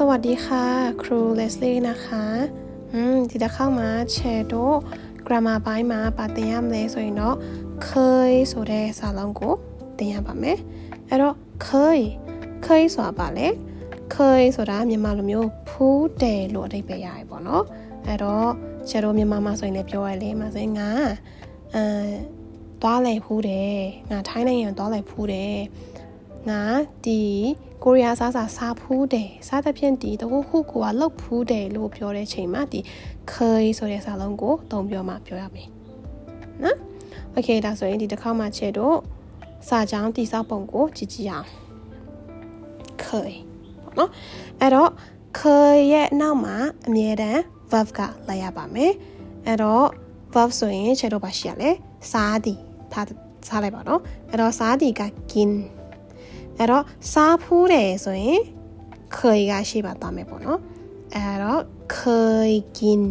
วัสดีค่ะครูเลสลี่นะคะที่จะเข้ามาแชร์โดกรามาပိုင်းမှာပါတင်ရမလဲဆိုရင်တော့เคยဆိုတဲ့စာလုံးကိုတင်ရပါမယ်အဲ့တော့เคยဆိုတာပါလေเคยဆိုတာမြန်မာလိုမျိုးဖူးတယ်လို့အဓိပ္ပာယ်ရတယ်ပေါ့နော်အဲ့တော့ကျတော့မြန်မာမှာဆိုရင်လည်းပြောရလေမှာဆိုရင်ငါသွားလိုက်ဖူးတယ်ငါထိုင်းနိုင်ငံသွားလိုက်ဖူးတယ်ငါဒီကိုရီးယားစားဖူးတယ်စားတဲ့ဖြင့်ဒီတခုခုကလောက်ဖူးတယ်လို့ပြောတဲ့ချိန်မှာဒီเคยဆိုတဲ့စာလုံးကိုသုံးပြောမှပြောရမယ်နော်โอเคဒါဆိုရင်ဒီတစ်ခေါက်မှချက်တော့စာကြောင်းတိစောက်ပုံကိုကြည့်အောင်เคยပေါ့နော်အဲ့တော့เคยရဲ့နောက်မှာအမြဲတမ်း verb ကလိုက်ရပါမယ်အဲ့တော့ verb ဆိုရင်ချက်တော့ပါရှိရလဲစားသည်စားလိုက်ပါတော့အဲ့တော့စားသည်ကกินအဲ့တော့စားဖူးတယ်ဆိုရင်เคยကရှိပါသွားမယ်ပေါ့နော်အဲ့တော့เคยกิน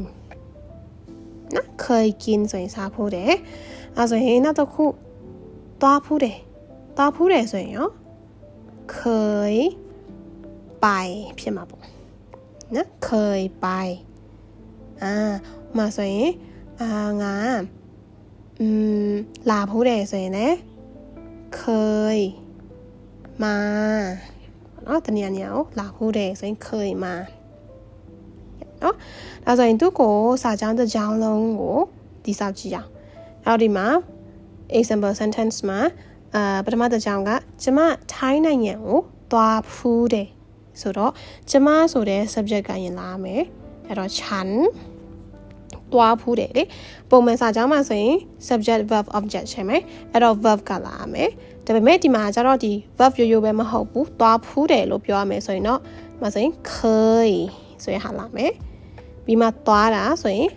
နော်เคยกินဆိုရင်စားဖူးတယ်အဲ့ဆိုရင်နောက်တစ်ခုသွားဖူးတယ်ဆိုရင်ရောเคยไปဖြစ်မှာပေါ့နော်เคยไปมาဆိုရင်ငါလာဖူးတယ်ဆိုရင်လည်းเคยมาเนาะတနည်းအားဖြင့်လာဖူးတယ်ဆိုရင်เคยมาเนาะဒါဆိုရင်သူ့ကိုစာကြောင်းတစ်ကြောင်းလုံးကိုတိစောက်ကြည့်အောင်အဲ့ဒီမှာ example sentence မှာပထမတစ်ကြောင်းကကျမထိုင်းနိုင်ငံကိုသွားဖူးတယ်ဆိုတော့ကျမဆိုတဲ့ subject ကရင်လာမယ်အဲ့တော့ฉันသွားဖူးတယ်လေပုံမှန်စာကြောင်းမှာဆိုရင် subject verb object ใช่ไหมအဲ့တော့ verb ကလာမယ်ဒါပေမဲ့ဒီမှာကျတော့ဒီ verb ရိုးရိုးပဲမဟုတ်ဘူးသွားဖူးတယ်လို့ပြောရမယ်ဆိုရင်တော့မဆိုရင်เคยဆိုရင်ဟာလာမယ်ပြီးမှသွားတာဆိုရင်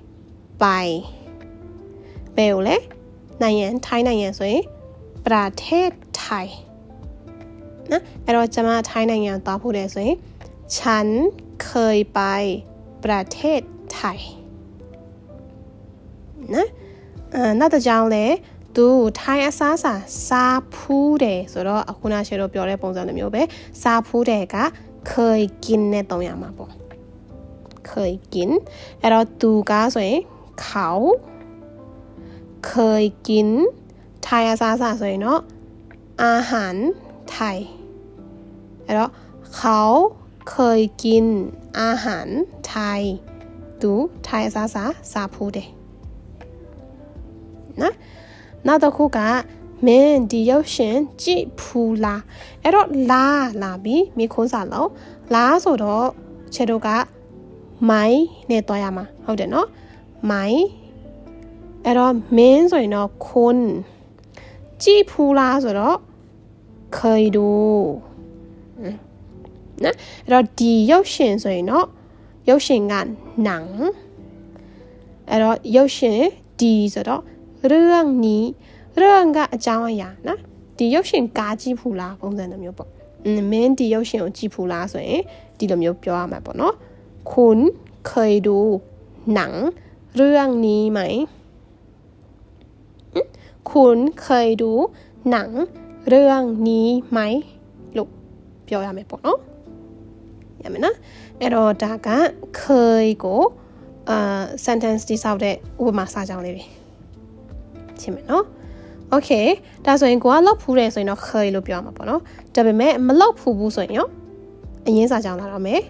ไปဘယ်ကိုလဲနိုင်ငံထိုင်းနိုင်ငံဆိုရင်ประเทศไทยนะအဲ့တော့ကျွန်မထိုင်းနိုင်ငံသွားဖူးတယ်ဆိုရင်ฉันเคยไปประเทศไทยนะနောက်တစ်ကြောင်းလဲသူထိုင်းအစားဖူးတယ်ဆိုတော့အခုနရှယ်တော့ပြောတဲ့ပုံစံမျိုးပဲစားဖူးတယ်ကเคยกินနဲ့သုံးရမှာပေါ့เคยกินအဲ့တော့သူကဆိုရင်เขาเคยกินထိုင်းအစားဆိုရင်တော့อาหารไทยအဲ့တော့เขาเคยกินอาหารไทยသူထိုင်းအစားဖူးတယ်နော်နောက်တစ်ခုကမင်းဒီရုပ်ရှင်ကြည့်ဖူးလားအဲ့တော့လာပြီးမိခိုးစာလုံးလာဆိုတော့ခြေတို့ကမိုင်းနဲ့တွားရမှာဟုတ်တယ်နော်မိုင်းအဲ့တော့မင်းဆိုရင်တော့ခွန်းကြည့်ဖူးလားဆိုတော့เคยดูနော်အဲ့တော့ဒီရုပ်ရှင်ဆိုရင်တော့ရုပ်ရှင်ကหนังအဲ့တော့ရုပ်ရှင်ဒီဆိုတော့เรื่องကအကြောင်းအရာနော်ဒီရုပ်ရှင်ကားကြည့်ဖူးလားပုံစံမျိုးပေါ့မင်းဒီရုပ်ရှင်ကိုကြည့်ဖူးလားဆိုရင်ဒီလိုမျိုးပြောရမှာပေါ့နော်คุณเคยดูหนังเรื่องนี้ไหมคุณเคยดูหนังเรื่องนี้ไหมလို့ပြောရမယ်ပေါ့နော်ရမယ်နော်အဲ့တော့ဒါကเคยကိုsentence တိစောက်တဲ့ဥပမာစာကြောင်းလေးပဲရှင်းမယ်နော်โอเคဒါဆိုရင်ကိုကလောက်ဖူးတယ်ဆိုရင်တော့เคยလို့ပြောမှာပေါ့နော်ဒါပေမဲ့မလောက်ဖူးဘူးဆိုရင်ရောအငင်းစာကြောင်းလာတော့မယ်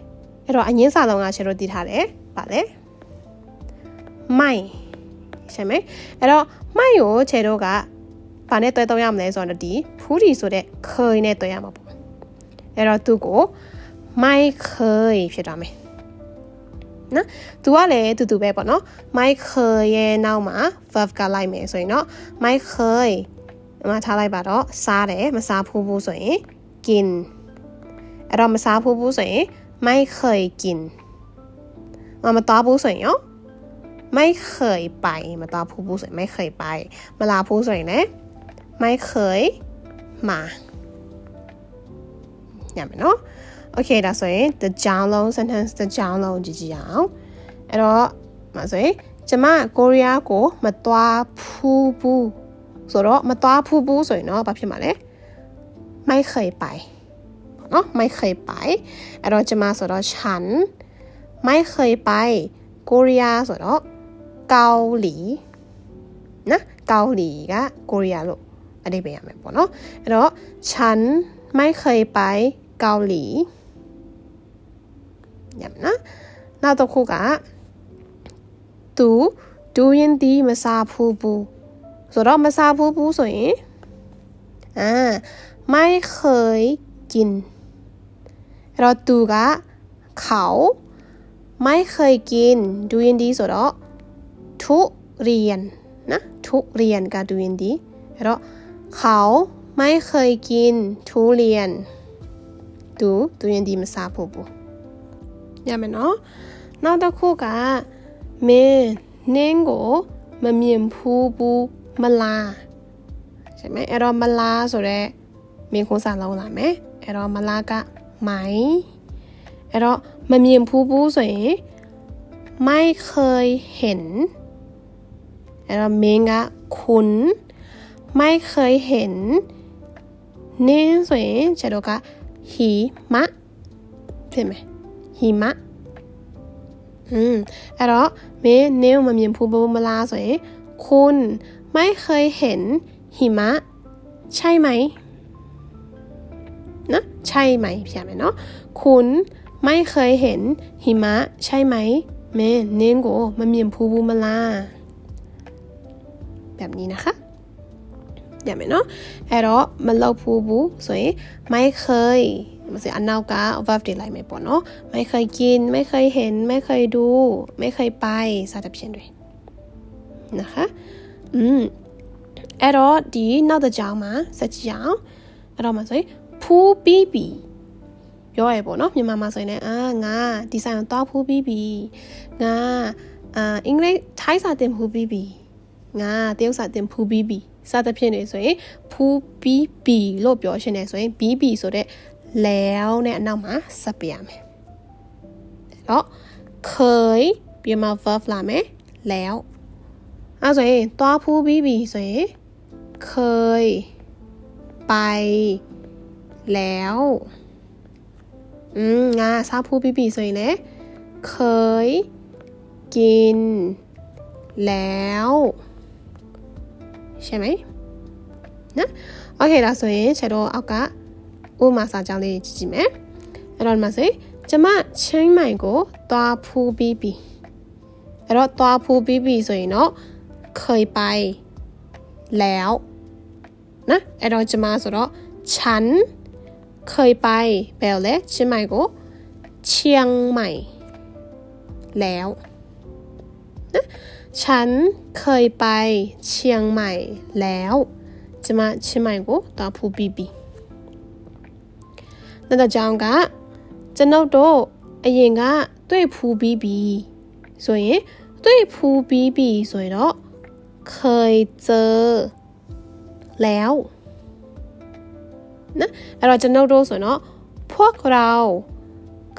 အဲ့တော့အငင်းစာလုံးကခြေလို့တည်ထားတယ်ဗာလေမိုင်ရှင်းမယ်အဲ့တော့မိုင်ကိုခြေတို့ကဘာနဲ့တွဲသုံးရမလဲဆိုတော့ဒီဖူးဒီဆိုတဲ့เคยနဲ့တွဲရမှာပေါ့အဲ့တော့သူ့ကိုမိုင်เคยဖြစ်သွားမယ်နော်သူကလည်းတူပဲပေါ့နော်မိုင်เคยရဲ့နောက်မှာ verb ကလိုက်မယ်ဆိုရင်တော့မိုင်เคยမှာထားလိုက်ပါတော့စားတယ်မစားဖူးဘူးဆိုရင်กินအဲ့တော့မစားဖူးဘူးဆိုရင်ไม่เคยกินမတော်ဘူးဆိုရင်ရောไม่เคยไปမတော်ဘူးဆိုရင်ไม่เคยไปမလာဘူးဆိုရင်လည်းไม่เคยมาညမယ်နော်โอเคဒါဆိုရင် the ကြောင်းလုံး sentence the ကြောင်းလုံးကြည့်အောင်အဲ့တော့မဆိုရင်ကျမကိုရီးယားကိုမသွားဖူးဘူးဆိုတော့မသွားဖူးဘူးဆိုရင်တော့ဘာဖြစ်မှာလဲไม่เคยไปပေါ့ เนาะไม่เคยไปเราจะมาဆိုတော့ฉันไม่เคยไปโกเรียဆိုတော့เกาหลีนะเกาหลีကโกเรียလို့အဓိပ္ပာယ်ရမယ်ပေါ့เนาะအဲ့တော့ฉันไม่เคยไปเกาหลีညမနော်နောက်တစ်ခုကသူဒူရင်ဒီမစားဘူးဘူးဆိုတော့မစားဘူးဘူးဆိုရင်ไม่เคยกินအဲ့တော့သူကเขาไม่เคยกินดูยินดีဆိုတော့ทุเรียนนะทุเรียนကดูยินดีအဲ့တော့เขาไม่เคยกินทุเรียนดูยินดีမစားဘူးဘူးရမယ်နော်နောက်တစ်ခုကမင်းနင်းကိုမမြင်ဘူးမလားใช่ไหมအဲ့တော့မလားဆိုတော့မင်းခုစားလုံးလာမယ်အဲ့တော့မလားကမိုင်အဲ့တော့မမြင်ဘူးဆိုရင်ไม่เคยเห็นအဲ့တော့မင်းကคุณไม่เคยเห็นနင်းဆိုရင်ကျတော့ကหิมะဖြစ်မယ်หิมะအဲ့တော့မင်းနင်းမမြင်ဘူးမလားဆိုရင်คุณไม่เคยเห็นหิมะใช่ไหมนะใช่ไหมพี่ไหมเนาะคุณไม่เคยเห็นหิมะใช่ไหมแม่เน้นโกมันมีภูมาลาแบบนี้นะคะอย่างไหมเนาะไอ้เรามันเราภูสวยไม่เคยมันสิอันนาวกา verb เดี๋ยวไรไม่ปนเนาะไม่เคยกินไม่เคยเห็นไม่เคยดูไม่เคยไปสาธารณชนด้วยนะคะအဲ့တော့ဒီနောက်တစ်ကြောင်းမှာဆက်ကြည့်အောင်အဲ့တော့မှာဆိုရင်ဖူးပြီးပြီပြောရပေါ့နော်မြန်မာမှာဆိုရင်လည်းငါဒီဆိုင်ကိုတော့ဖူးပြီးပြီငါအင်္ဂလိပ်ထိုင်းစာသင်ဖူးပြီးပြီငါတရုတ်စာသင်ဖူးပြီးပြီစသဖြင့်နေဆိုရင်ဖူးပြီးပြီလို့ပြောရှင်နေဆိုရင်ပြီးပြီဆိုတဲ့แล้วနဲ့အနောက်မှာဆက်ပြရမယ်အဲ့တော့เคยပြီးမှ verb လာမယ်แล้วအဲ့ဆိုရင်တော့ဖူးပြီးပြီဆိုရင်เคยไปแล้วงาซาพูบีบีဆိုရင်လည်းเคยกินแล้วใช่ไหมนะโอเคဒါဆိုရင်ချက်တော့အောက်ကဥမာစာကြောင်းလေးကြည့်ကြည့်မယ်အဲ့တော့ဒီမှာဆိုရင်ကျမချင်းမိုင်ကိုသွားဖူးပြီးပြီအဲ့တော့သွားဖူးပြီးပြီဆိုရင်တော့เคยไปแล้วนะအဲ့တော့ကျမဆိုတော့ฉันเคยไปแปลว่าเชียงใหม่ก็เชียงใหม่แล้วนะฉันเคยไปเชียงใหม่แล้วจะมาเชียงใหม่ก็ตาพูบีบีนั่นแต่จังกะจะนอกโตအရင်ကတွေ့ဖူးပြီးပြီဆိုရင်တွေ့ဖူးပြီးပြီဆိုရင်တော့เคยเจอแล้วนะအဲ့တော့ကျွန်ုပ်တို့ဆိုတော့พวกเรา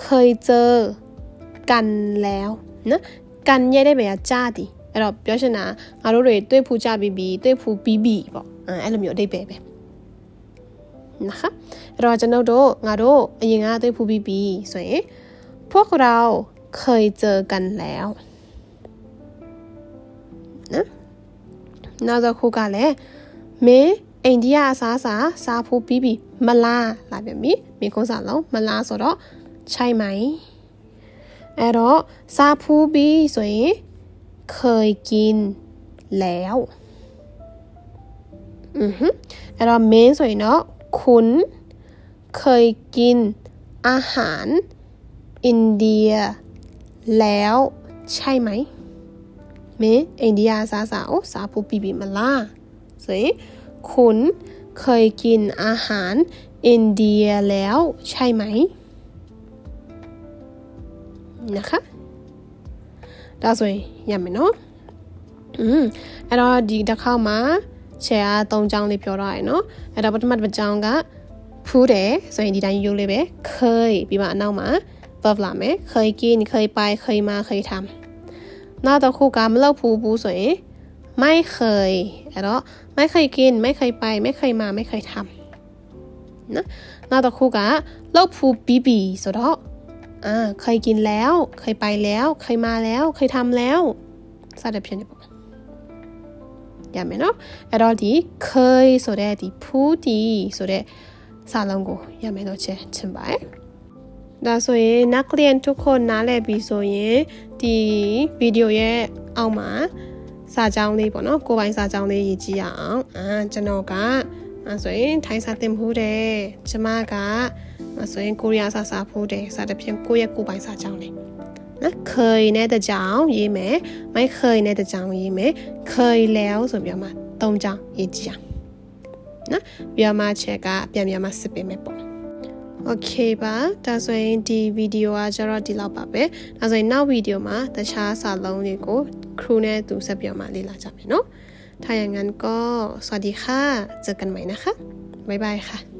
เคยเจอกันแล้วนะกันရဲ့တဲ့ဘယ်ကကြားသည်အဲ့တော့ပြောချင်တာငါတို့တွေတွေ့ဖူးကြပြီးပြီတွေ့ဖူးပြီးပြီပေါ့အဲ့လိုမျိုးအဓိပ္ပာယ်ပဲนะคะအဲ့တော့ကျွန်ုပ်တို့ငါတို့အရင်ကတွေ့ဖူးပြီးပြီဆိုရင်พวกเราเคยเจอกันแล้วนะနောက်တစ်ခုကလည်းမင်းအိန္ဒိယအစားစားဖူးပြီးပြီမလားလာပြန်ပြီမိကုန်းစာလုံးမလားဆိုတော့ใช่ไหมအဲ့တော့စားဖူးပြီးဆိုရင်เคยกินแล้วအဲ့တော့မင်းဆိုရင်တော့คุณเคยกินอาหารอินเดียแล้วใช่ไหมမင်းအိန္ဒိယအစားကိုစားဖူးပြီးပြီမလားဆိုရင်คุณเคยกินอาหารอินเดียแล้วใช่ไหมนะคะဒါဆိုရင်ရမယ်နော်အဲ့တော့ဒီတစ်ခါမှာရှယ်အား၃ကြောင်းလေးပြောထားရယ်နော်အဲ့တော့ပထမတစ်ကြောင်းကဖူးတယ်ဆိုရင်ဒီတိုင်းရိုးလေးပဲเคยပြီးမှအနောက်မှာ verb လာမယ်เคยกินเคยไปเคยมาเคยทำနောက်တစ်ခုကမလုပ်ဘူးဆိုရင်ไม่เคยအဲ့တော့ไม่เคยกินไม่เคยไปไม่เคยมาไม่เคยทำ နော်နောက်တစ်ခုကလောက်ဖူးပြီးပြီဆိုတော့เคยกินแล้วเคยไปแล้วเคยมาแล้วเคยทำแล้วစသဖြင့်ပေါ့ရမယ်နော်အဲ့တော့ဒီเคยဆိုတဲ့ဒီဖူးဒီဆိုတဲ့စာလုံးကိုရမယ်လို့ချင်ပါတယ်ဒါဆိုရင်นักเรียนทุกคนနားလည်ပြီဆိုရင်ဒီဗီဒီယိုရဲ့အောက်မှာစာကြောင်းလေးပေါ့နော်ကိုယ်ပိုင်စာကြောင်းလေးရေးကြည့်ရအောင်ကျွန်တော်ကဆိုရင်ထိုင်းစာသင်ဖို့တယ်ကျမကဆိုရင်ကိုရီးယားစာဖို့တယ်စသဖြင့်ကိုယ့်ရဲ့ကိုယ်ပိုင်စာကြောင်းလေးနော်เคยနဲ့တကြောင်ရေးမယ်ไม่เคยနဲ့တကြောင်ရေးမယ်เคยแล้วဆိုပြီးမှ၃ကြောင်ရေးကြည့်အောင်နော်ပြီးမှချက်ကပြန်မှစစ်ပေးမယ်ပေါ့โอเคပါဒါဆိုရင်ဒီဗီဒီယိုကကျတော့ဒီလောက်ပါပဲဒါဆိုရင်နောက်ဗီဒီယိုမှာတခြားစာလုံးတွေကိုครูနဲ့သူဆက်ပြီးမှလေ့လာကြမယ်เนาะถ้าอย่างนั้นก็สวัสดีค่ะเจอกันใหม่นะคะบ๊ายบายค่ะ